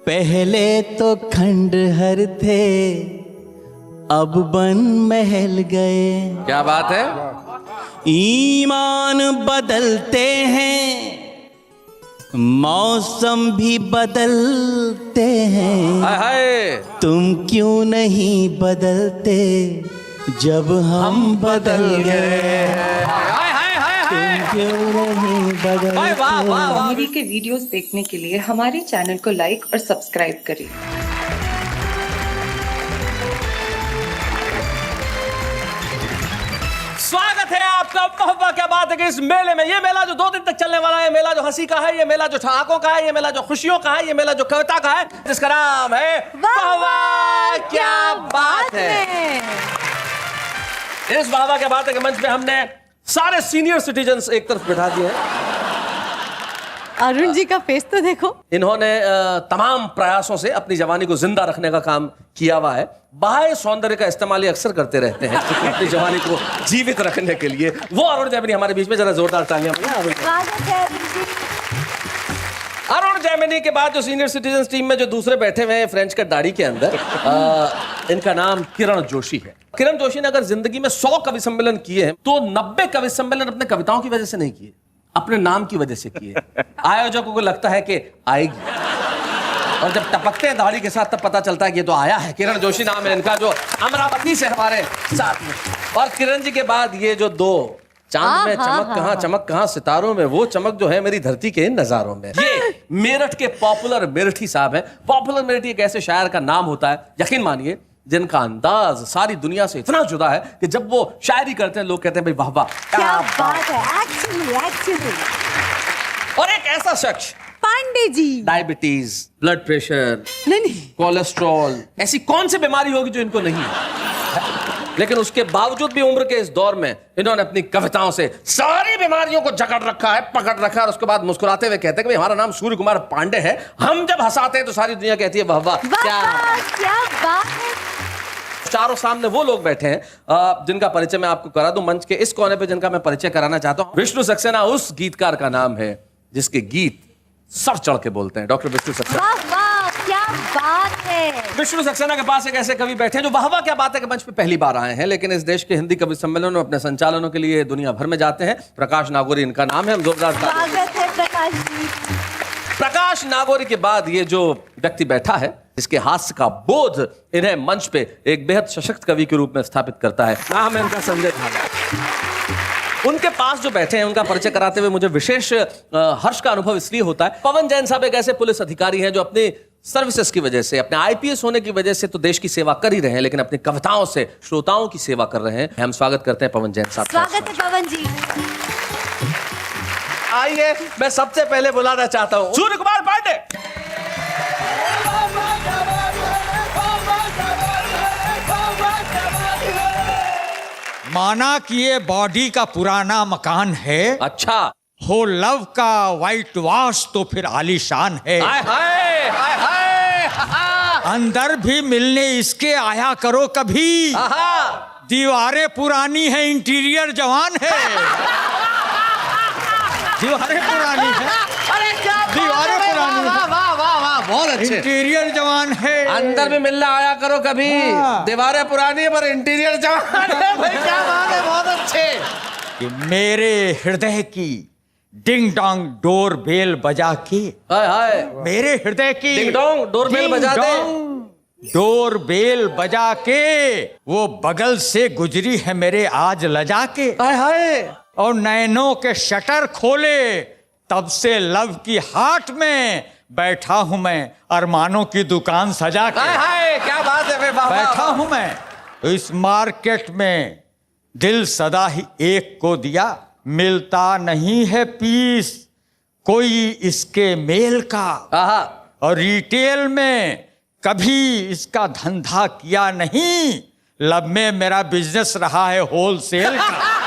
पहले तो खंडहर थे, अब बन महल गए। क्या बात है। ईमान बदलते हैं, मौसम भी बदलते हैं। हाय हाय। तुम क्यों नहीं बदलते जब हम बदल गए। हाय हाय हाय तुम क्यों नहीं बदलते। हाय वाह वाह वाह। टीवी के वीडियोस देखने के लिए हमारे चैनल को लाइक और सब्सक्राइब करें। स्वागत है आपका मोहब्बत क्या बात है कि इस मेले में। ये मेला जो 2 दिन तक चलने वाला है, मेला जो हंसी का है, ये मेला जो ठहाकों का है, ये मेला जो खुशियों का है, ये मेला जो कविता का है, जिसका नाम है वाह वाह क्या बात है। इस वाह वाह क्या बात है के मंच पे हमने सारे सीनियर सिटीजन्स एक तरफ बिठा दिए हैं। अरुण जी का फेस तो देखो। इन्होंने तमाम प्रयासों से अपनी जवानी को जिंदा रखने का काम किया हुआ है। बाह्य सौंदर्य का इस्तेमाल ये अक्सर करते रहते हैं अपनी जवानी को जीवित रखने के लिए। वो अरुण जैमिनी हमारे बीच में, जरा जोरदार तालियां बजाएं। अरुण जैमिनी के बाद जो सीनियर सिटीजन टीम में जो दूसरे बैठे हुए हैं फ्रेंच कट दाढ़ी के अंदर, इनका नाम किरण जोशी है। किरण जोशी ने अगर जिंदगी में 100 कवि सम्मेलन किए हैं तो 90 कवि सम्मेलन अपने कविताओं की वजह से नहीं किए, अपने नाम की वजह से किए। आयोजकों को लगता है कि आएगी, और जब टपकते हैं दाढ़ी के साथ तब पता चलता है कि ये तो आया है। किरण जोशी नाम है इनका, जो अमरावती से हमारे साथ में। और किरण जी के बाद ये जो 2 चांद में चमक कहां सितारों में, वो चमक जो है मेरी धरती के इन नजारों में। ये मेरठ के पॉपुलर मेरठी साहब हैं। पॉपुलर मेरठी एक ऐसे शायर का नाम होता है, यकीन मानिए, जिनका अंदाज सारी दुनिया से इतना जुदा है कि जब वो शायरी करते हैं लोग कहते हैं भाई वाह वाह क्या बात है। एक्चुअली और एक ऐसा शख्स, Pandey ji, diabetes, blood pressure, नहीं कोलेस्ट्रॉल, ऐसी कौन सी बीमारी होगी जो इनको नहीं है, लेकिन उसके बावजूद भी उम्र के इस दौर में इन्होंने अपनी कविताओं से सारी बीमारियों को जकड़ रखा है, पकड़ रखा है। और उसके बाद मुस्कुराते हुए कहते हैं कि भाई हमारा नाम सूर्य कुमार पांडे है। हम जब हंसाते हैं तो सारी दुनिया कहती है वाह वाह क्या बात है। चारों सामने वो लोग बैठे हैं जिनका परिचय मैं आपको करा दूं। मंच के इस कोने पे जिनका मैं परिचय कराना चाहता हूं, विष्णु सक्सेना उस गीतकार का नाम है जिसके गीत सर चढ़ के बोलते हैं। डॉक्टर विष्णु सक्सेना। वाह वाह क्या बात है। विष्णु सक्सेना के पास एक ऐसे कवि बैठे हैं जो वाह वाह क्या बात है के मंच पे पहली बार आए हैं, लेकिन इस देश के हिंदी कवि सम्मेलन में अपने संचालनों के लिए दुनिया भर में जाते हैं। प्रकाश नागोरी इनका नाम है। हम जोरदार स्वागत है प्रकाश जी। प्रकाश नागोरी के बाद ये जो व्यक्ति बैठा है, इसके हास्य का बोध इन्हें मंच पे एक बेहद सशक्त कवि के रूप में स्थापित करता है। नाम है इनका संजय खान। उनके पास जो बैठे हैं उनका परिचय कराते हुए मुझे विशेष हर्ष का अनुभव इसलिए होता है। पवन जैन साहब एक ऐसे पुलिस अधिकारी हैं जो अपनी सर्विसेज की वजह से, अपने आईपीएस होने की वजह से तो देश की सेवा कर ही रहे हैं, लेकिन अपनी कविताओं से श्रोताओं की सेवा कर रहे हैं। हम स्वागत करते हैं पवन जैन साहब। स्वागत है पवन जी। आइए, मैं सबसे पहले बुलाना चाहता हूं सूर्य कुमार पांडे। माना कि ये बॉडी का पुराना मकान है, अच्छा हो लव का वाइट वॉश तो फिर आलीशान है। हाय हाय हाय हाय। अंदर भी मिलने इसके आया करो कभी, दीवारें पुरानी है इंटीरियर जवान है। दीवारें पुरानी है, अरे क्या दीवारें पुरानी है, वाह वाह वाह, बहुत अच्छे। इंटीरियर जवान है। अंदर भी मिलना आया करो कभी, दीवारें पुरानी है पर इंटीरियर जवान है। भाई क्या बात है, बहुत अच्छे। कि मेरे हृदय की डिंग डोंग डोर बेल बजा के, हाय हाय, मेरे हृदय की डिंग डोंग डोर बेल बजा दे। डोर बेल बजा के वो बगल से गुजरी है मेरे आज लजा के। हाय हाय। और नैनों के शटर खोले तब से लव की हाट में बैठा हूं मैं अरमानों की दुकान सजा के। हाय हाय, क्या बात है। बैठा हूं मैं इस मार्केट में, दिल सदा ही एक को दिया, मिलता नहीं है पीस कोई इसके मेल का। और रिटेल में कभी इसका धंधा किया नहीं, लब में मेरा बिजनेस रहा है होलसेल का।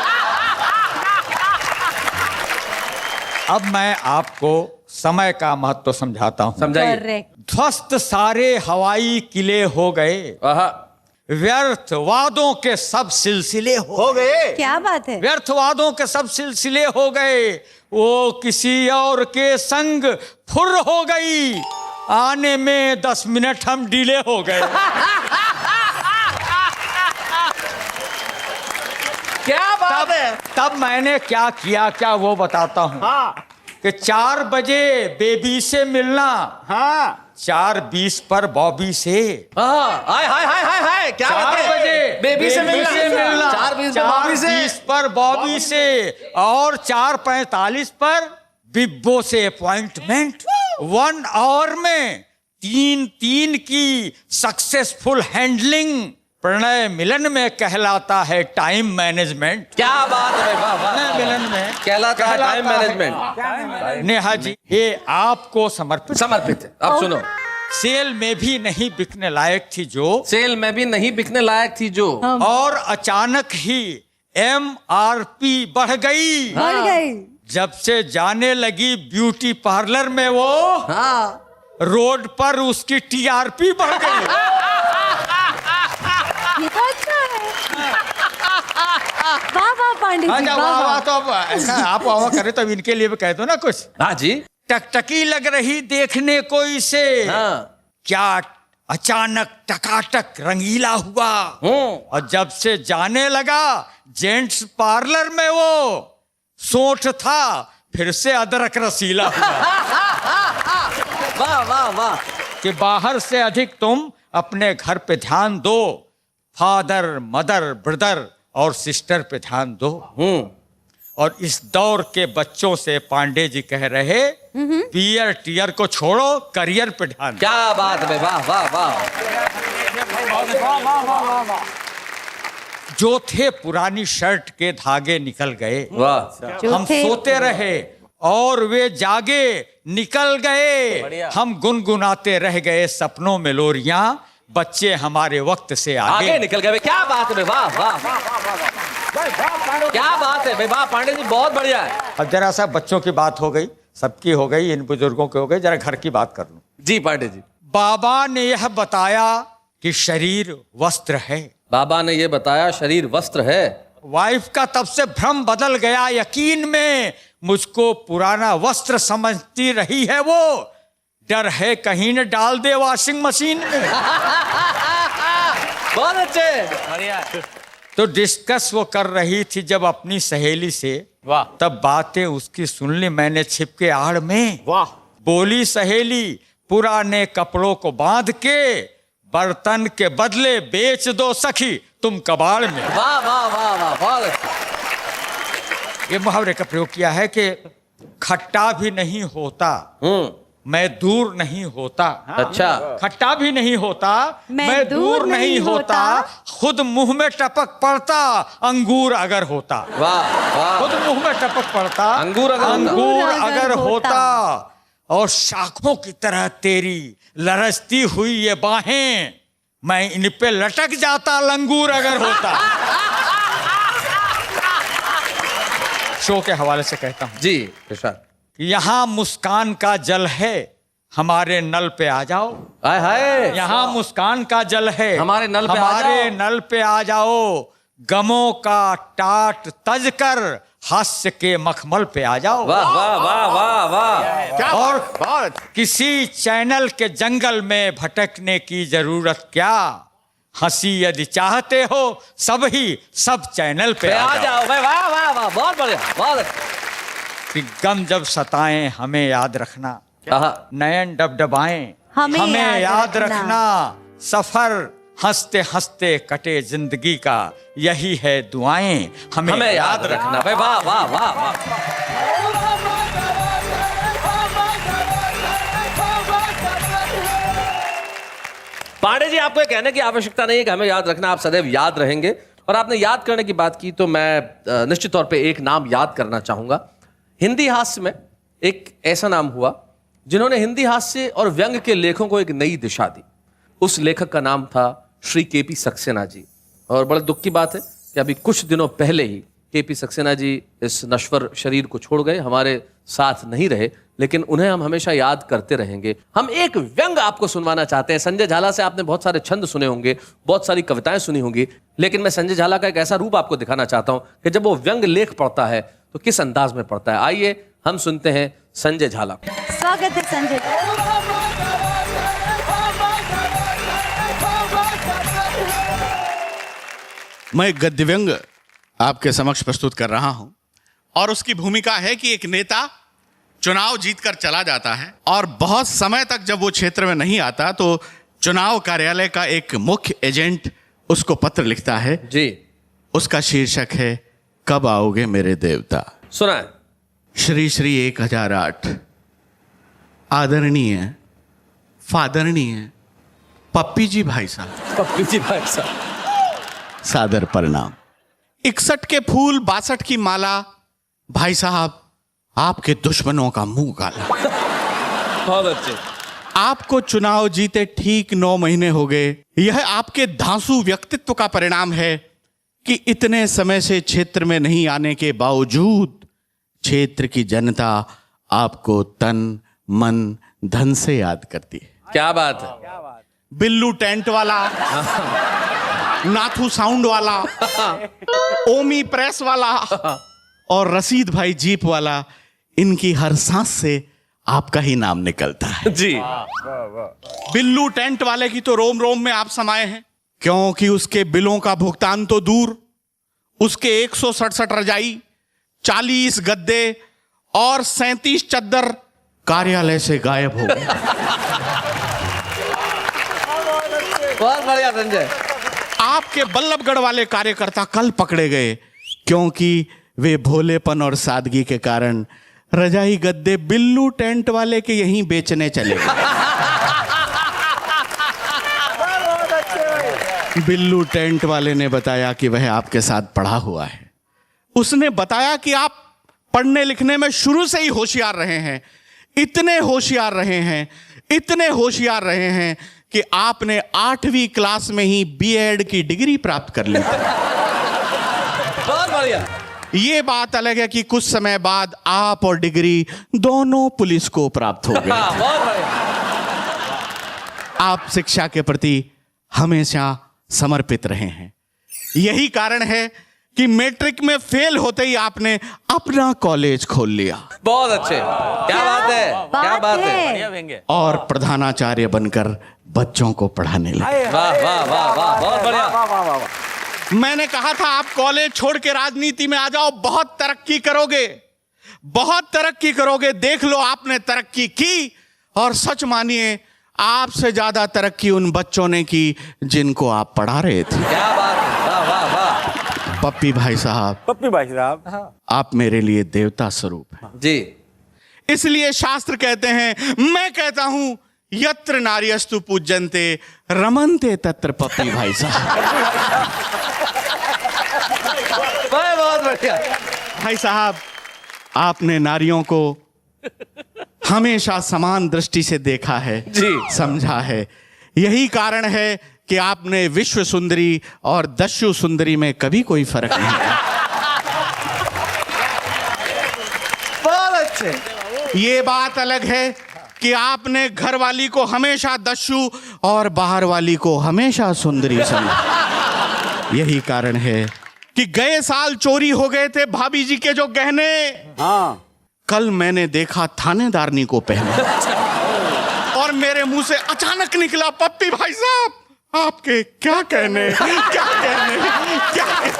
अब मैं आपको समय का महत्व समझाता हूं। समझाइए। ध्वस्त सारे हवाई किले हो गए, व्यर्थ वादों के सब सिलसिले हो गए। क्या बात है। व्यर्थ वादों के सब सिलसिले हो गए, वो किसी और के संग फुर हो गई। आने में 10 मिनट हम डिले हो गए। क्या बात है। तब मैंने क्या किया, क्या वो बताता हूँ। हाँ कि 4 बजे बेबी से मिलना, हाँ 4:20 पर बॉबी से। हाय हाय हाय हाय हाय, क्या 4 बजे बेबी से मिलना, 4:20 पर बॉबी से, और 4:45 पर बिब्बो से अपॉइंटमेंट। 1 आवर में 3 की सक्सेसफुल हैंडलिंग प्रणय मिलन में कहलाता है टाइम मैनेजमेंट। क्या बात है, वाह वाह। प्रणय मिलन में कहलाता है टाइम मैनेजमेंट। नेहा जी, ये आपको समर्पित है। अब सुनो। सेल में भी नहीं बिकने लायक थी जो, सेल में भी नहीं बिकने लायक थी जो, और अचानक ही MRP बढ़ गई। बढ़ गई। जब से जाने लगी ब्यूटी पार्लर में वो, हाँ, रोड पर उसकी TRP बढ़ गई। ये तो अच्छा है। वाह वाह पांडे जी, अच्छा, वाह वाह वाह। वाह। तो अब ऐसा आप वाह करें तो अब इनके लिए भी कह दो ना कुछ। हाँ जी। टकटकी लग रही देखने को इसे, हाँ। क्या अचानक टकाटक रंगीला हुआ। और जब से जाने लगा जेंट्स पार्लर में वो, सोंठ था फिर से अदरक रसीला हुआ। वाह वाह वाह। कि बाहर से अधिक तुम अपने घर पे ध्यान दो, फादर मदर ब्रदर और सिस्टर पे ध्यान दो। और इस दौर के बच्चों से पांडे जी कह रहे, पियर टियर को छोड़ो, करियर पे ध्यान दो। क्या बात है, वाह वाह वाह। जो थे पुरानी शर्ट के धागे निकल गए, वाह। हम सोते रहे और वे जागे निकल गए। हम गुनगुनाते रह गए सपनों में लोरियां, बच्चे हमारे वक्त से आगे निकल गए। क्या बात है, वाह वाह। क्या बात है वाह, पांडे जी बहुत बढ़िया है। अब जरा सा बच्चों की बात हो गई, सबकी हो गई, इन बुजुर्गों की हो गई, जरा घर की बात कर लूं। जी पांडे जी। बाबा ने यह बताया कि शरीर वस्त्र है। बाबा ने यह बताया शरीर वस्त्र है। वाइफ का तब से भ्रम बदल गया यकीन में, मुझको पुराना वस्त्र समझती रही है वो, डर है कहीं न डाल दे वॉशिंग मशीन में। बहुत अच्छे। तो डिस्कस वो कर रही थी जब अपनी सहेली से, वाह। तब बातें उसकी सुन ली मैंने छिपके आड़ में। वाह। बोली सहेली, पुराने कपड़ों को बांध के बर्तन के बदले बेच दो सखी तुम कबाड़ में। वाह वाह वाह वाह, बहुत अच्छा। ये मुहावरे का प्रयोग किया है कि खट्टा भी नहीं होता मैं दूर नहीं होता। अच्छा। खट्टा भी नहीं होता मैं दूर नहीं होता, खुद मुंह में टपक पड़ता अंगूर अगर होता। वाह वाह। खुद मुंह में टपक पड़ता अंगूर अगर होता, और शाखों की तरह तेरी लरजती हुई ये बाहें, मैं इन पे लटक जाता लंगूर अगर होता। शो के हवाले से कहता हूं जी प्रशांत। यहाँ मुस्कान का जल है हमारे नल पे आ जाओ। हाय हाय। यहाँ मुस्कान का जल है हमारे नल पे आ हमारे जाओ। नल पे आ जाओ, गमों का टाट तज कर हास्य के मखमल पे आ जाओ। वाह वाह वाह वाह वाह। क्या और बहुत। किसी चैनल के जंगल में भटकने की जरूरत क्या, हंसी यदि चाहते हो सब चैनल पे आ जाओ। भाई, वाह वाह वाह, बहुत बढ़िया, बहुत अच्छा। कि गम जब सताएं हमें याद रखना, कहा। नयन डबडबाएं हमें याद रखना, सफर हंसते हंसते कटे जिंदगी का, यही है दुआएं हमें याद रखना। भाई वाह वाह वाह वाह। पांडे जी, आपको ये कहने की आवश्यकता नहीं है कि हमें याद रखना, आप सदैव याद रहेंगे। और आपने याद करने की बात की तो मैं निश्चित तौर पे एक नाम याद करना चाहूंगा। हिंदी हास्य में एक ऐसा नाम हुआ जिन्होंने हिंदी हास्य और व्यंग के लेखों को एक नई दिशा दी। उस लेखक का नाम था श्री केपी सक्सेना जी। और बड़े दुख की बात है कि अभी कुछ दिनों पहले ही केपी सक्सेना जी इस नश्वर शरीर को छोड़ गए, हमारे साथ नहीं रहे, लेकिन उन्हें हम हमेशा याद करते रहेंगे। हम एक व्यंग आपको सुनवाना चाहते हैं। संजय झाला से आपने बहुत सारे छंद सुने होंगे, बहुत सारी कविताएं सुनी होंगी, लेकिन मैं संजय झाला का एक ऐसा रूप आपको दिखाना चाहता हूं कि जब वो व्यंग लेख पढ़ता है तो किस अंदाज में पढ़ता है। आइए हम सुनते हैं संजय झाला। स्वागत है संजय। मैं एक गद्य व्यंग आपके समक्ष प्रस्तुत कर रहा हूं और उसकी भूमिका है कि एक नेता चुनाव जीतकर चला जाता है और बहुत समय तक जब वो क्षेत्र में नहीं आता तो चुनाव कार्यालय का एक मुख्य एजेंट उसको पत्र लिखता है जी। उसका शीर्षक है कब आओगे मेरे देवता। सुना है। श्री श्री 1008 आदरणीय फादरणीय पप्पी जी भाई साहब, पप्पी जी भाई साहब, सादर प्रणाम। 61 के फूल 62 की माला, भाई साहब आपके दुश्मनों का मुंह काला। बहुत अच्छे। आपको चुनाव जीते ठीक 9 महीने हो गए। यह आपके धांसू व्यक्तित्व का परिणाम है कि इतने समय से क्षेत्र में नहीं आने के बावजूद क्षेत्र की जनता आपको तन मन धन से याद करती है। क्या बात है। बिल्लू टेंट वाला, नाथू साउंड वाला, ओमी प्रेस वाला और रसीद भाई जीप वाला, इनकी हर सांस से आपका ही नाम निकलता है जी। बिल्लू टेंट वाले की तो रोम रोम में आप समाये हैं, क्योंकि उसके बिलों का भुगतान तो दूर, उसके 167 रजाई, 40 गद्दे और 37 चद्दर कार्यालय से गायब हो गए। बहुत बढ़िया संजय। आपके बल्लभगढ़ वाले कार्यकर्ता कल पकड़े गए क्योंकि वे भोलेपन और सादगी के कारण रजाई गद्दे बिल्लू टेंट वाले के यहीं बेचने चले गए। बिल्लू टेंट वाले ने बताया कि वह आपके साथ पढ़ा हुआ है। उसने बताया कि आप पढ़ने लिखने में शुरू से ही होशियार रहे हैं, इतने होशियार रहे हैं, इतने होशियार रहे हैं कि आपने 8वीं क्लास में ही बीएड की डिग्री प्राप्त कर ली। बहुत बढ़िया। ये बात अलग है कि कुछ समय बाद आप और डिग्री दोनों पुलिस को प्राप्त हो गए। बहुत बढ़िया। आप शिक्षा के प्रति हमेशा समर्पित रहे हैं। यही कारण है कि मैट्रिक में फेल होते ही आपने अपना कॉलेज खोल लिया। बहुत अच्छे। क्या बात है, क्या बात है। और प्रधानाचार्य बनकर बच्चों को पढ़ाने लगे। वाह वाह वाह वाह, बहुत बढ़िया। मैंने कहा था आप कॉलेज छोड़ के राजनीति में आ जाओ, बहुत तरक्की करोगे, बहुत तरक्की करोगे। देख लो आपने तरक्की की और सच मानिए आपसे ज्यादा तरक्की उन बच्चों ने की जिनको आप पढ़ा रहे थे। क्या बात है। वाह वाह वाह। पप्पी भाई साहब, पप्पी भाई साहब, आप मेरे लिए देवता स्वरूप हैं। जी। इसलिए शास्त्र कहते हैं, मैं कहता हूं यत्र नार्यस्तु पूज्यन्ते रमन्ते तत्र पप्पी भाई साहब। बहुत बढ़िया। भाई साहब, आपने नारियों को हमेशा समान दृष्टि से देखा है जी, समझा है। यही कारण है कि आपने विश्व सुंदरी और दस्यु सुंदरी में कभी कोई फर्क नहीं किया। बहुत अच्छे। ये बात अलग है कि आपने घर वाली को हमेशा दस्यु और बाहर वाली को हमेशा सुंदरी समझा। यही कारण है कि गए साल चोरी हो गए थे भाभी जी के जो गहने, हाँ, कल मैंने देखा थानेदारनी को पहने और मेरे मुंह से अचानक निकला, पप्पी भाई साहब आपके क्या कहने, क्या कहने, क्या कहने।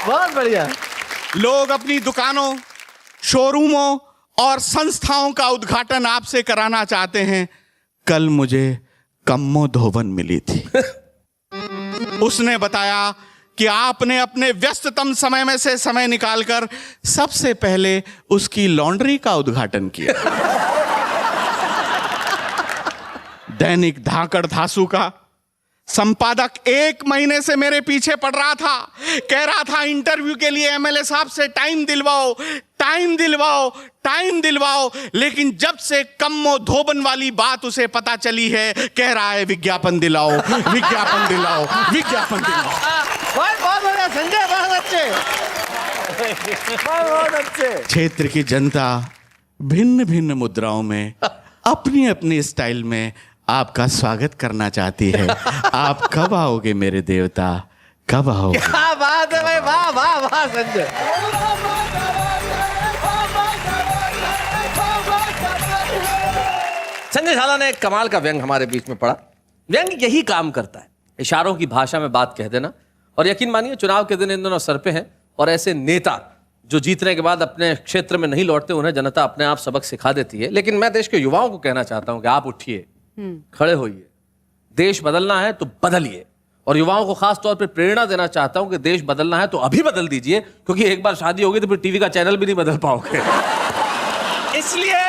बहुत बढ़िया। लोग अपनी दुकानों, शोरूमों और संस्थाओं का उद्घाटन आपसे कराना चाहते हैं। कल मुझे कम्मो धोबन मिली थी। उसने बताया कि आपने अपने व्यस्ततम समय में से समय निकालकर सबसे पहले उसकी लॉन्ड्री का उद्घाटन किया। दैनिक धाकड़ धासु का संपादक 1 महीने से मेरे पीछे पड़ रहा था, कह रहा था इंटरव्यू के लिए एमएलए साहब से टाइम दिलवाओ, टाइम दिलवाओ, टाइम दिलवाओ। लेकिन जब से कम्मो धोबन वाली बात उसे पता चली है, कह रहा है विज्ञापन दिलाओ, विज्ञापन दिलाओ, विज्ञापन दिलाओ। बहुत बढ़िया संजय, बहुत अच्छे। बहुत अच्छे। क्षेत्र की जनता भिन्न भिन्न मुद्राओं में अपनी अपनी स्टाइल में आपका स्वागत करना चाहती है। आप कब आओगे मेरे देवता, कब आओगे। क्या बात है भाई, वाह वाह वाह संजय। संजय झाला ने एक कमाल का व्यंग हमारे बीच में पढ़ा। व्यंग यही काम करता है इशारों की भाषा में बात कह देना। और यकीन मानिए चुनाव के दिन इन दोनों सर पे हैं और ऐसे नेता जो जीतने के बाद अपने क्षेत्र में नहीं लौटते उन्हें जनता अपने आप सबक सिखा देती है। लेकिन मैं देश के युवाओं को कहना चाहता हूं कि आप उठिए, खड़े होइए, देश बदलना है तो बदलिए। और युवाओं को खास तौर पर प्रेरणा देना चाहता हूं कि देश बदलना है तो अभी बदल दीजिए, क्योंकि एक बार शादी होगी तो फिर टीवी का चैनल भी नहीं बदल पाओगे। इसलिए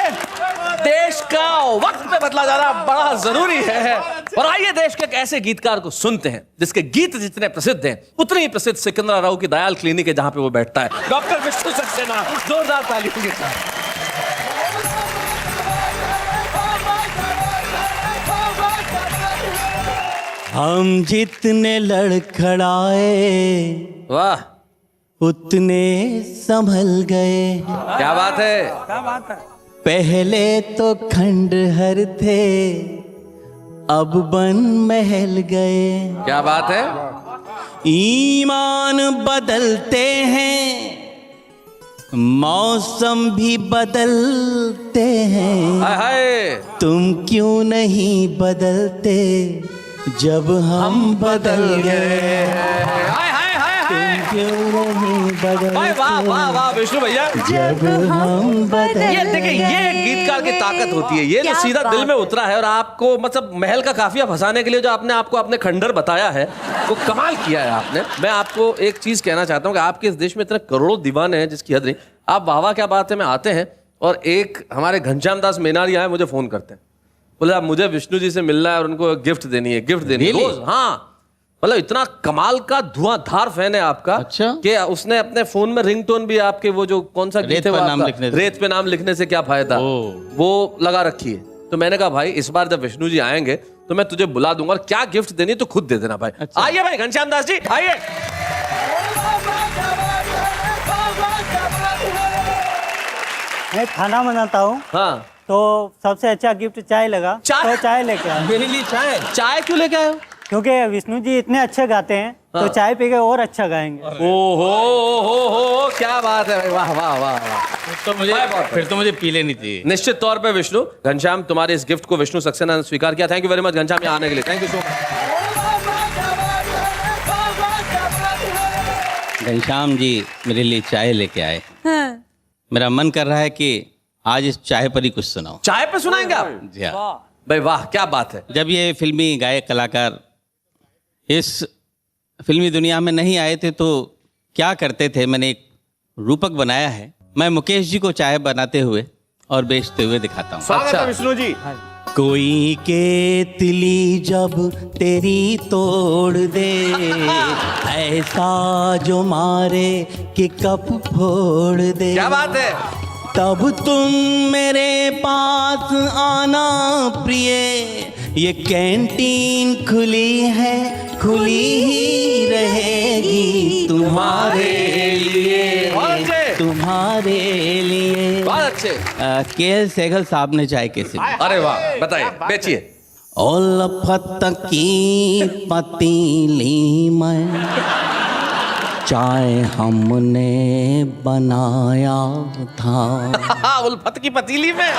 देश का वक्त पे बदला जाना बड़ा जरूरी है। और आइए देश के एक ऐसे गीतकार को सुनते हैं जिसके गीत जितने प्रसिद्ध हैं उतने ही प्रसिद्ध सिकंदराव की दयाल क्लिनिक है जहां पे वो बैठता है। डॉक्टर विष्णु सक्सेना, जोरदार तालियों के साथ। हम जितने लड़खड़ाए वाह, उतने संभल गए। क्या बात है। पहले तो खंडहर थे, अब बन महल गए। क्या बात है। ईमान बदलते हैं, मौसम भी बदलते हैं। हाय हाय। तुम क्यों नहीं बदलते जब हम बदल गए। हाय हाय हाय तुम हाय। क्यों नहीं वाह वाह वाह वाह विष्णु भैया। जब हम बदल ये देखिए, ये गीतकार की ताकत होती है। ये जो सीधा दिल में उतरा है और आपको मतलब महल का काफिया फंसाने के लिए जो आपने आपको अपने खंडर बताया है वो कमाल किया है आपने। मैं आपको एक चीज कहना चाहता हूँ कि आपके इस देश में इतने करोड़ों दीवाने हैं जिसकी हद नहीं। आप वाह वाह क्या बात है में आते हैं और एक हमारे घनश्याम दास मेनारिया है, मुझे फोन करते हैं, बोले आप मुझे विष्णु जी से मिलना है और उनको गिफ्ट देनी है, गिफ्ट देनी है रोज। हाँ, मतलब इतना कमाल का धुआंधार फैन है आपका। अच्छा? कि उसने अपने फोन में रिंगटोन भी आपके वो जो कौन सा गीत है वो आपका, रेत पे नाम लिखने से क्या फायदा, वो लगा रखी है। तो मैंने कहा भाई इस बार जब विष्णु जी आएंगे तो मैं तुझे बुला दूंगा और क्या गिफ्ट देनी तो खुद दे देना भाई। अच्छा। आइए भाई घनश्याम दास जी आइए। मैं खाना बनाता हूँ हाँ, तो सबसे अच्छा गिफ्ट चाय लगा। चाय? तो चाय लेके आया। मेरे लिए चाय। चाय क्यों लेके आए हो? क्योंकि विष्णु जी इतने अच्छे गाते हैं तो चाय पी के और अच्छा गाएंगे। हो क्या बात है। वाह वाह वाह वाह। फिर तो मुझे पी लेनी चाहिए। निश्चित तौर पे विष्णु, घनश्याम तुम्हारे इस गिफ्ट को विष्णु सक्सेना ने स्वीकार किया। Thank you very much Ghanshyam यहाँ आने के लिए। Thank you so much. Ghanshyam ji मेरे लिए चाय लेके आए। हाँ। मेरा मन कर रहा है कि आज इस चाय पर ही कुछ सुनाओ। चाय पे सुनाएंगे आप? जी हाँ। भाई वाह क्या बात है। जब ये फिल्मी गायक कलाकार इस फिल्मी दुनिया में नहीं आए थे तो क्या करते थे, मैंने एक रूपक बनाया है। मैं मुकेश जी को चाय बनाते हुए और बेचते हुए दिखाता हूँ। अच्छा विष्णु जी। कोई केतली जब तेरी तोड़ दे, ऐसा जो मारे कि कप फोड़ दे, क्या बात है। तब तुम मेरे पास आना प्रिय, ये कैंटीन खुली है, खुली ही रहेगी तुम्हारे लिए, तुम्हारे लिए। बहुत अच्छे। के सहगल साहब ने चाय कैसे दी? अरे वाह बताइए, बेचिए। उल्फत की पतीली में चाय हमने बनाया था। उल्फत की पतीली में।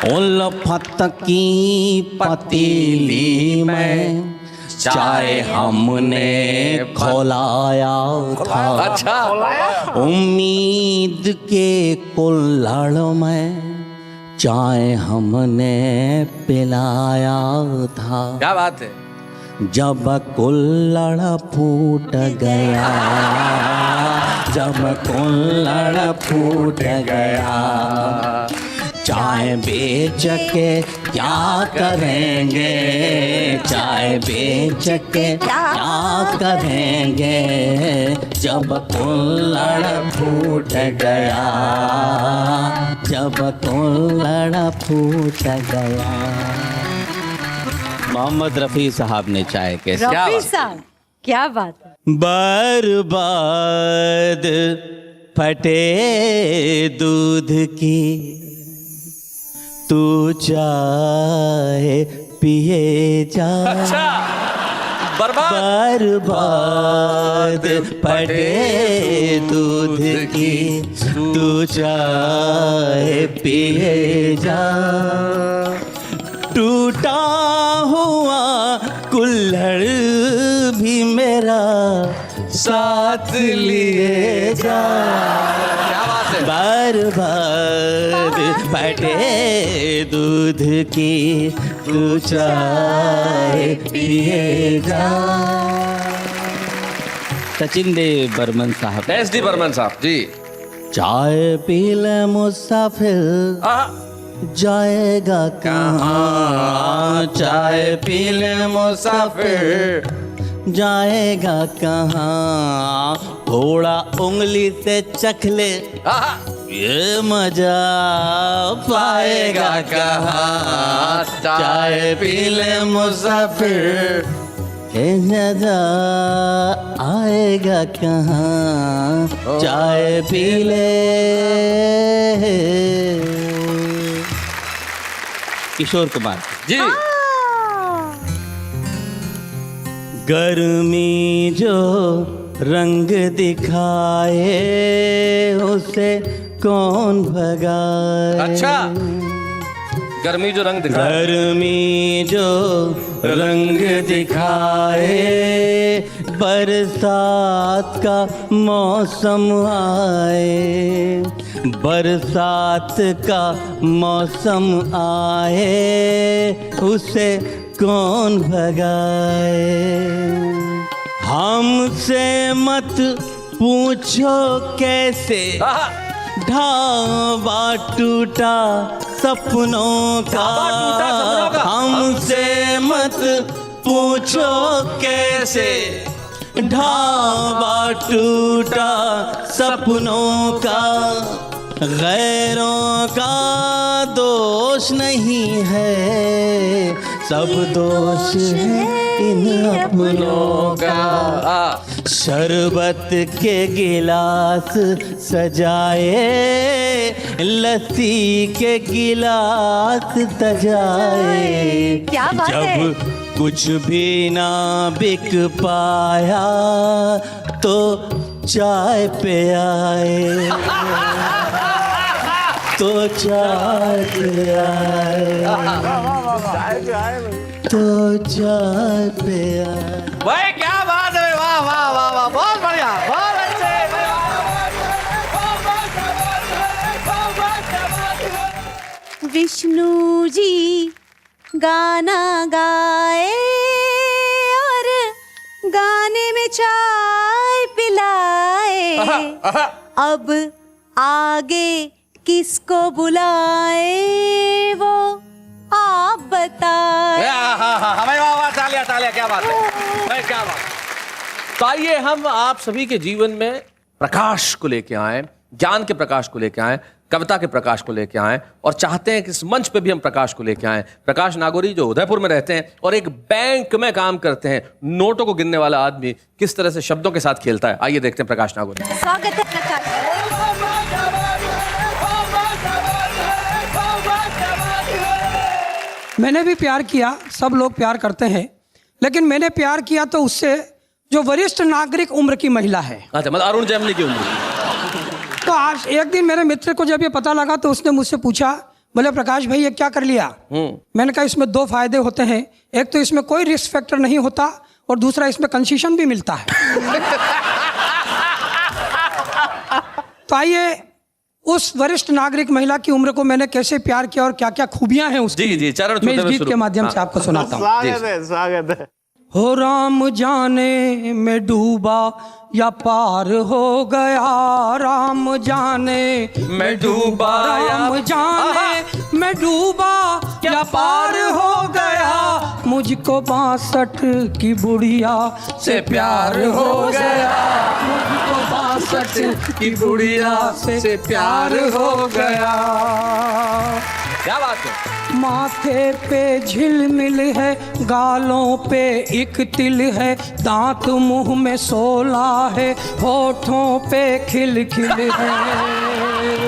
उल्फत की पतीली में चाय हमने खौलाया था। अच्छा। उम्मीद के कुल्हड़ में चाय हमने पिलाया था। क्या बात है। जब कुल्हड़ फूट गया, जब कुल्हड़ फूट गया, चाय बेच के क्या करेंगे, चाय बेच के क्या करेंगे, जब कुल्हड़ फूट गया, जब कुल्हड़ फूट गया। मोहम्मद रफ़ी साहब ने चाय कैसे? रफ़ी साहब क्या बात है। बर्बाद फटे दूध की तू चाहे पिए जा। अच्छा। बर्बाद। बर्बाद फटे दूध की तू चाहे पिए जा। टूटा हुआ कुल्हड़ साथ लिए जा। क्या बात है। बर्बाद बटे दूध की तू चाय पिए जा। सचिन देव बर्मन साहब। SD बर्मन साहब जी। चाय पी ले मुसाफिर जाएगा कहाँ। चाय पी ले मुसाफिर जाएगा कहाँ। थोड़ा उंगली से चख ले ये मजा पाएगा कहाँ। चाय पी ले मुसाफिर ये मजा आएगा कहाँ। चाय पी ले। किशोर कुमार जी। गर्मी जो रंग दिखाए उसे कौन भगाए। अच्छा, गर्मी जो रंग दिखाए। गर्मी जो रंग दिखाए बरसात का मौसम आए। बरसात का मौसम आए उसे कौन भगाए। हमसे मत पूछो कैसे ढाबा टूटा सपनों का। हमसे मत पूछो कैसे ढाबा टूटा सपनों का। गैरों का दोष नहीं है सब दोष है इन अपनों का। शरबत के गिलास सजाए लस्सी के गिलास सजाए। क्या बात है। जब कुछ भी ना बिक पाया तो चाय पे आए। तो चाय पे आए। तो चाय पे आए। भाई क्या बात है। वाह वाह वाह वाह, बहुत बढ़िया, बहुत अच्छे। विष्णु जी गाना गाए और गाने में चाय पिलाए। अब आगे किसको बुलाए वो आप बताए। हमें वाह वाह, तालियां तालियां, क्या बात है भाई, क्या बात। तो आइए हम आप सभी के जीवन में प्रकाश को लेके आए, ज्ञान के प्रकाश को लेके आए, कविता के प्रकाश को लेके आए और चाहते हैं कि इस मंच पे भी हम प्रकाश को लेके आए। प्रकाश नागौरी जो उदयपुर में रहते हैं और एक बैंक में काम करते हैं, नोटों को गिनने वाला आदमी किस तरह से शब्दों के साथ खेलता है, आइए देखते हैं प्रकाश नागौरी। स्वागत है प्रकाश। मैंने भी प्यार किया, सब लोग प्यार करते हैं, लेकिन मैंने प्यार किया तो उससे जो वरिष्ठ नागरिक उम्र की महिला है। अच्छा, मतलब अरुण जेटली की उम्र। तो आज एक दिन मेरे मित्र को जब ये पता लगा तो उसने मुझसे पूछा, बोले प्रकाश भाई ये क्या कर लिया। मैंने कहा इसमें दो फायदे होते हैं, एक तो इसमें कोई रिस्क फैक्टर नहीं होता और दूसरा इसमें कंसेशन भी मिलता है। तो आइए उस वरिष्ठ नागरिक महिला की उम्र को मैंने कैसे प्यार किया और क्या क्या खूबियां हैं उसकी, जी जी, चरण मैं इस गीत के माध्यम से आपको सुनाता हूँ। स्वागत है, स्वागत है। हो राम जाने में डूबा या पार हो गया, राम जाने मैं डूबा, राम जाने मैं डूबा या पार हो गया, मुझको 62 की बुढ़िया से प्यार हो गया, मुझको 62 की बुढ़िया से प्यार हो गया। क्या बात है। माथे पे झिलमिल है, गालों पे एक तिल है, दांत मुंह में 16 है, होठों पे खिल खिल है,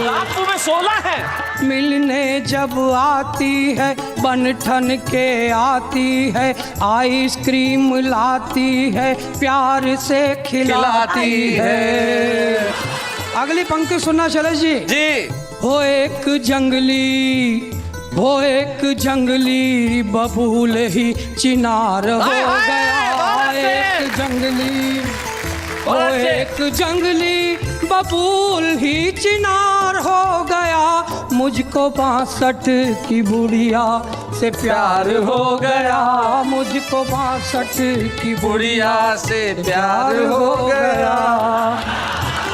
दांत में 16 है। मिलने जब आती है बन ठन के आती है, आइसक्रीम लाती है, प्यार से खिलाती है। अगली पंक्ति सुनना शैलेश जी। जी। हो एक जंगली बबूल ही चिनार हो गया, एक जंगली वो एक जंगली बबूल ही चिनार हो गया, मुझको 62 की बुढ़िया से प्यार हो गया, मुझको 62 की बुढ़िया से प्यार हो गया।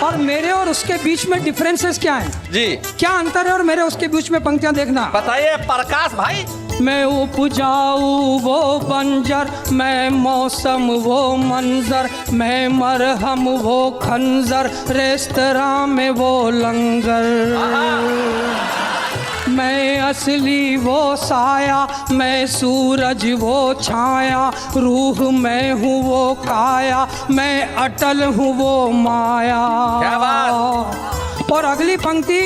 और मेरे और उसके बीच में डिफरेंसेस क्या हैं? जी क्या अंतर है और मेरे उसके बीच में पंक्तियां देखना। बताइए प्रकाश भाई। मैं उपजाऊ वो बंजर, मैं मौसम वो मंजर, मैं मरहम वो खंजर, रेस्तरां में वो लंगर। मैं असली वो साया, मैं सूरज वो छाया, रूह मैं हूँ वो काया, मैं अटल हूँ वो माया। क्या बात। और अगली पंक्ति,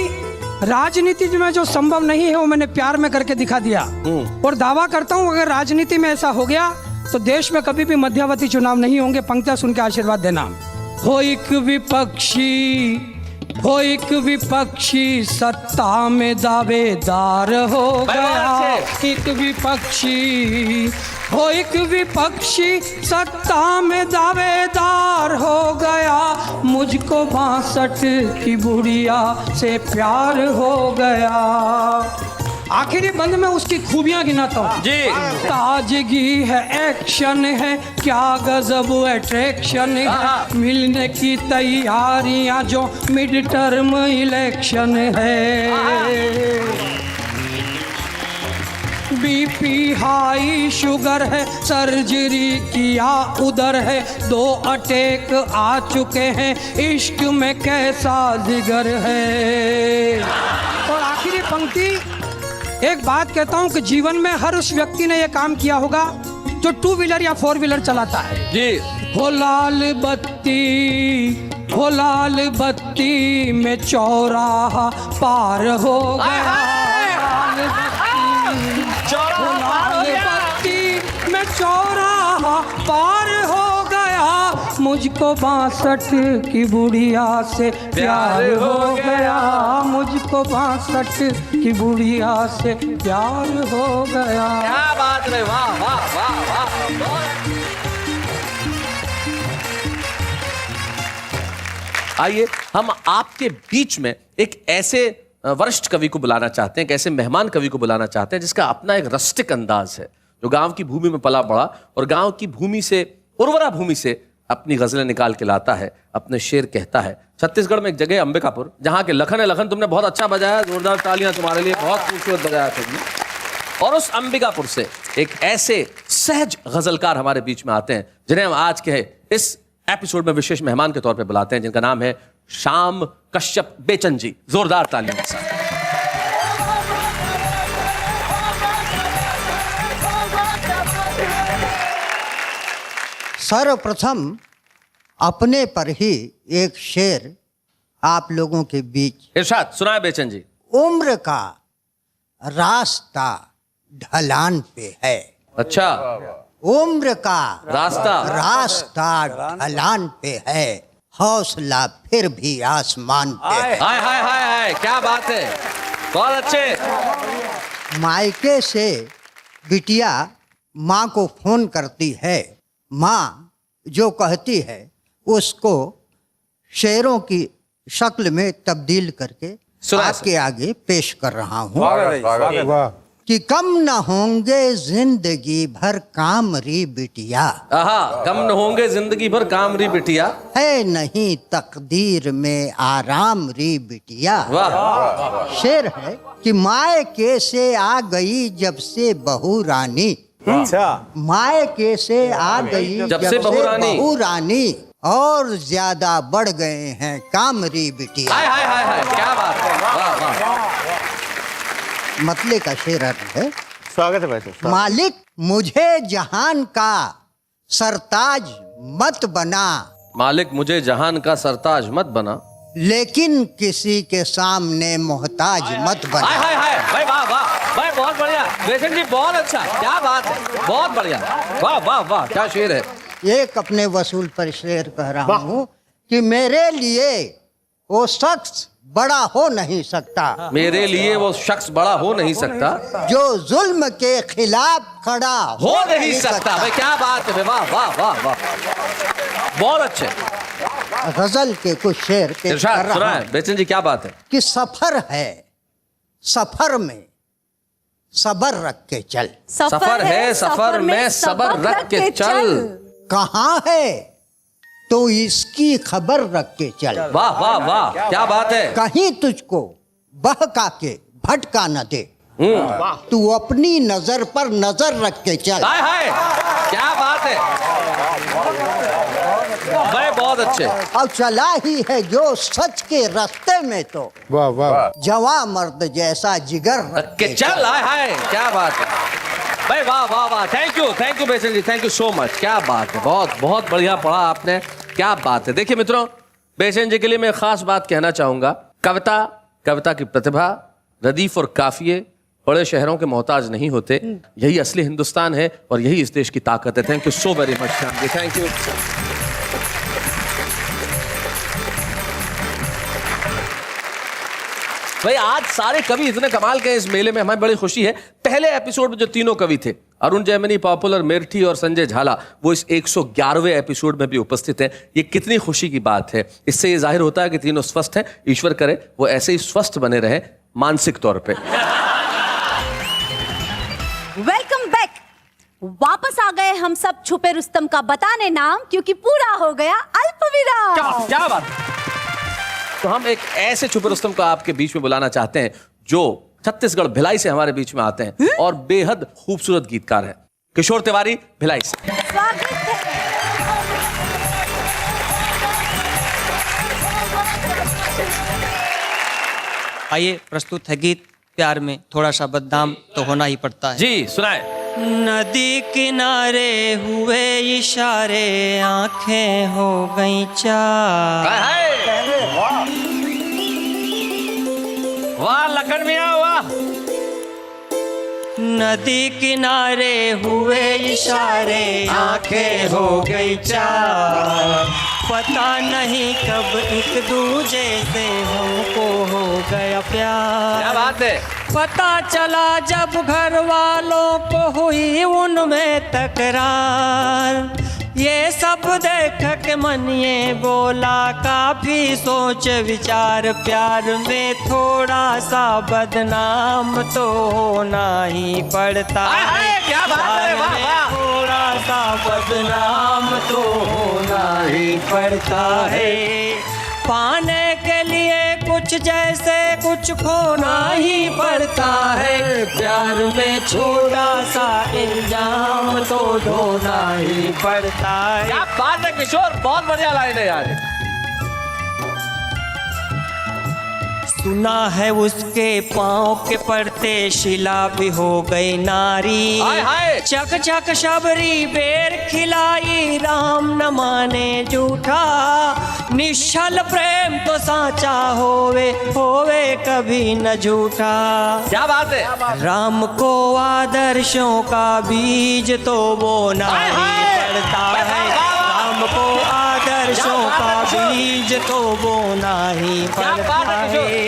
राजनीति में जो संभव नहीं है वो मैंने प्यार में करके दिखा दिया। और दावा करता हूँ अगर राजनीति में ऐसा हो गया तो देश में कभी भी मध्यावधि चुनाव नहीं होंगे। पंक्तियां सुन के आशीर्वाद देना। हो एक विपक्षी सत्ता में दावेदार हो गया, एक विपक्षी सत्ता में दावेदार हो गया, मुझको 62 की बुढ़िया से प्यार हो गया। आखिरी बंद में उसकी खूबियां गिनाता हूँ जी। ताजगी है, एक्शन है, क्या गजब अट्रैक्शन है, मिलने की तैयारियां जो मिड टर्म इलेक्शन है। बीपी हाई शुगर है, सर्जरी किया उधर है, 2 अटैक आ चुके हैं, इश्क में कैसा जिगर है। और आखिरी पंक्ति, एक बात कहता हूं कि जीवन में हर उस व्यक्ति ने यह काम किया होगा जो 2 व्हीलर या 4 व्हीलर चलाता है। जी। हो लाल बत्ती में चौराहा पार हो गया, लाल बत्ती में चौराहा पार हो गया, मुझको 62 की बुढ़िया से प्यार हो गया, मुझको 62 की बुढ़िया से प्यार हो गया। क्या बात है, वाह वाह वाह वाह। आइए हम आपके बीच में एक ऐसे वरिष्ठ कवि को बुलाना चाहते हैं, एक ऐसे मेहमान कवि को बुलाना चाहते हैं जिसका अपना एक रस्टिक अंदाज है, जो गांव की भूमि में पला बड़ा और गांव की भूमि से, उर्वरा भूमि से अपनी गजलें निकाल के लाता है, अपने शेर कहता है। छत्तीसगढ़ में एक जगह अंबिकापुर, जहां के लखन है। लखन तुमने बहुत अच्छा बजाया, जोरदार तालियां तुम्हारे लिए, बहुत खूबसूरत बजाया तुमने। और उस अंबिकापुर से एक ऐसे सहज गजलकार हमारे बीच में आते हैं जिन्हें हम आज के इस एपिसोड में विशेष मेहमान के तौर पे बुलाते हैं, जिनका नाम है श्याम कश्यप बेचन जी। जोरदार तालियों के साथ। सर्वप्रथम अपने पर ही एक शेर आप लोगों के बीच। इरशाद सुनाए बेचन जी। उम्र का रास्ता ढलान पे है। अच्छा। उम्र का रास्ता ढलान पे है, हौसला फिर भी आसमान पे है। हाय हाय हाय हाय, क्या बात है, बहुत अच्छे। मायके से बिटिया माँ को फोन करती है, माँ जो कहती है उसको शेरों की शक्ल में तब्दील करके आपके आगे पेश कर रहा हूँ कि कम न होंगे जिंदगी भर काम री बिटिया। कम न होंगे जिंदगी भर काम री बिटिया, है नहीं तकदीर में आराम री बिटिया। वाह। शेर है कि मायके से आ गई जब से बहू रानी। अच्छा। मायके से आ गई जब से बहू रानी और ज्यादा बढ़ गए हैं काम री बिटिया। हाय हाय हाय हाय, क्या बात है, वाह वाह। मतले का शेर है। स्वागत है भाई। मालिक मुझे जहान का सरताज मत बना, मालिक मुझे जहान का सरताज मत बना, लेकिन किसी के सामने मोहताज मत बना। हाय हाय हाय भाई, वाह वाह भाई, बहुत बढ़िया बेचन जी, बहुत अच्छा, क्या बात है, बहुत बढ़िया, वाह वाह वाह, क्या शेर है। एक अपने वसूल पर शेर कह रहा हूँ कि मेरे लिए वो शख्स बड़ा हो नहीं सकता, मेरे लिए वो शख्स बड़ा हो नहीं सकता, जो जुल्म के खिलाफ खड़ा हो नहीं सकता। भाई क्या बात है, वाह वाह वाह वाह, बहुत अच्छे। गजल के कुछ शेर पेश कर इरशाद रहा सुनाए हूं बेचन जी, क्या बात है। कि सफर है, सफर में सबर रख के चल। सफर है, सफर में सबर रख के चल। कहाँ है तो इसकी खबर रख के चल। वाह वाह वाह, क्या बात है। कहीं तुझको बहका के भटका न दे, तू अपनी नजर पर नजर रख के चल। हाय हाय, क्या बात है भाई, बहुत अच्छे। अब चला ही है जो सच के रास्ते में तो वाह वाह, जवां मर्द जैसा जिगर रख के चल। हाय हाय, क्या बात है भाई, वाह वाह वाह। थैंक यू बेचन जी, थैंक यू सो मच। क्या बात है, बहुत बहुत बढ़िया पढ़ा आपने, क्या बात है। देखिए मित्रों, बेचन जी के लिए मैं खास बात कहना चाहूंगा। कविता की प्रतिभा, रदीफ और काफिये बड़े शहरों के मोहताज नहीं होते। यही असली हिंदुस्तान है और यही इस देश की ताकत है। Thank you so very much Shyam ji, thank you. भाई आज सारे कवि इतने कमाल के इस मेले में, हमें बड़ी खुशी है। पहले एपिसोड में जो तीनों कवि थे, अरुण जैमिनी, पॉपुलर मेरठी और संजय झाला, वो इस 111वें एपिसोड में भी उपस्थित हैं। ये कितनी खुशी की बात है। इससे ये जाहिर होता है कि तीनों स्वस्थ हैं। ईश्वर करे वो ऐसे ही स्वस्थ बने रहे मानसिक तौर पे। Welcome back. वापस आ गए हम सब छुपे रुस्तम का बताने नाम, क्योंकि पूरा हो गया अल्पविराम। क्या बात। तो हम एक ऐसे छुपे रुस्तम को आपके बीच में बुलाना चाहते हैं जो छत्तीसगढ़ भिलाई से हमारे बीच में आते हैं और बेहद खूबसूरत गीतकार हैं। किशोर तिवारी, भिलाई से। स्वागत है। आइए प्रस्तुत है गीत प्यार में थोड़ा सा बदनाम तो होना ही पड़ता है। जी सुनाए। नदी किनारे हुए इशारे, आंखें हो गई चार। वाह लखन मियां, वाह। नदी किनारे हुए इशारे, आंखें हो गई चार। पता नहीं कब एक दूजे से हमको हो गया प्यार। क्या बात है। पता चला जब घर वालों को हुई उनमें तकरार। ये सब देख के मन ये बोला काफी सोच विचार। प्यार में थोड़ा सा बदनाम तो होना ही पड़ता है। क्या बात है, वाह वाह। थोड़ा सा बदनाम तो होना ही पड़ता है। पाने के लिए कुछ जैसे कुछ खोना ही पड़ता है। प्यार में छोटा सा इल्जाम तो ढोना ही पड़ता है। क्या बात है किशोर, बहुत बढ़िया लाइन है यार। सुना है उसके पाँव के पड़ते शिला भी हो गई नारी। हाय हाय। चक चक शबरी बेर खिलाई, राम न माने झूठा। निश्चल प्रेम तो साचा होवे, होवे कभी न झूठा। क्या बात है। राम को आदर्शों का बीज तो बोना ही पड़ता है। राम को आदर्शों का बीज तो बोना ही पड़ता है।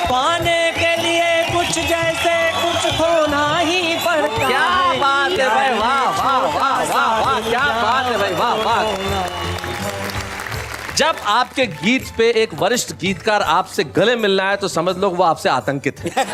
पाने के लिए कुछ जैसे कुछ खोना ही पड़ता है। क्या बात है भाई, वाह वाह वाह वाह वाह, क्या बात है भाई, वाह वाह। जब आपके गीत पे एक वरिष्ठ गीतकार आपसे गले मिलना है तो समझ लो वो आपसे आतंकित है।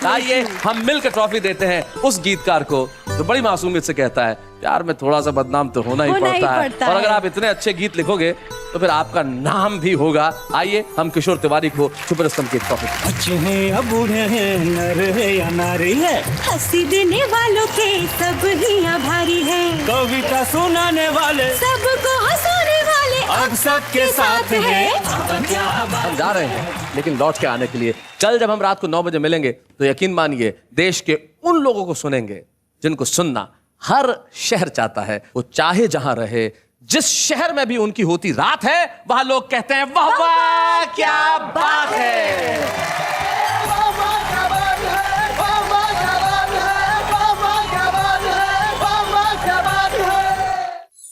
आइए हम मिलकर ट्रॉफी देते हैं उस गीतकार को जो बड़ी मासूमियत से कहता है प्यार में थोड़ा सा बदनाम तो होना ही पड़ता है। और अगर आप इतने अच्छे गीत लिखोगे तो फिर आपका नाम भी होगा। आइए हम किशोर तिवारी को छुपे रुस्तम की ट्रॉफी। अच्छे हैं या बूढ़े हैं, नर है या नारी है, हंसी देने वालों के सब ही आभारी है। कविता सुनाने वाले सबको हंसाने वाले अब सबके साथ है। हम जा रहे हैं लेकिन लौट के आने के लिए। कल जब हम रात को 9 बजे मिलेंगे तो यकीन मानिए देश के उन लोगों को सुनेंगे जिनको सुनना हर शहर चाहता है। वो चाहे जहां रहे, जिस शहर में भी उनकी होती रात है, वहां लोग कहते हैं वाह वाह क्या बात है।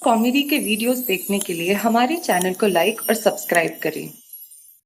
कॉमेडी के वीडियोस देखने के लिए हमारे चैनल को लाइक और सब्सक्राइब करें।